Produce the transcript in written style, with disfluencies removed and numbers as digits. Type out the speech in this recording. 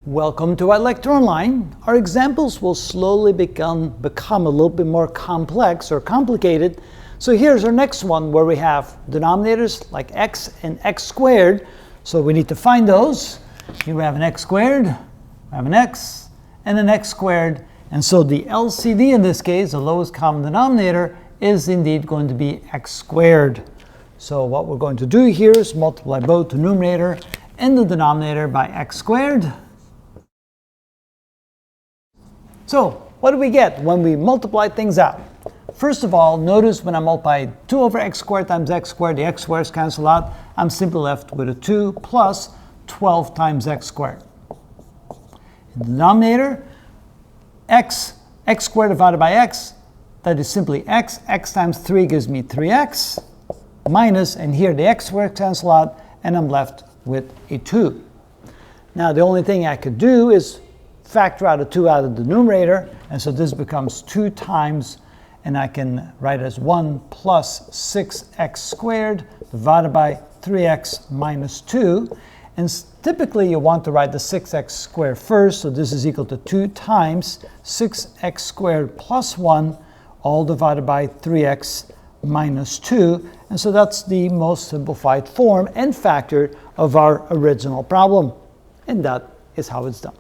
Welcome to our lecture online. Our examples will slowly become a little bit more complex or complicated. So here's our next one where we have denominators like x and x squared. So we need to find those. Here we have an x squared, we have an x, and an x squared. And so the LCD in this case, the lowest common denominator, is indeed going to be x squared. So what we're going to do here is multiply both the numerator and the denominator by x squared. So what do we get when we multiply things out? First of all, notice when I multiply 2 over x squared times x squared, the x squares cancel out. I'm simply left with a 2 plus 12 times x squared. In the denominator, x squared divided by x, that is simply x. X times 3 gives me 3x minus, and here the x squared cancel out, and I'm left with a 2. Now the only thing I could do is factor out a 2 out of the numerator, and so this becomes 2 times, and I can write as 1 plus 6x squared divided by 3x minus 2. And typically you want to write the 6x squared first, so this is equal to 2 times 6x squared plus 1, all divided by 3x minus 2. And so that's the most simplified form and factor of our original problem. And that is how it's done.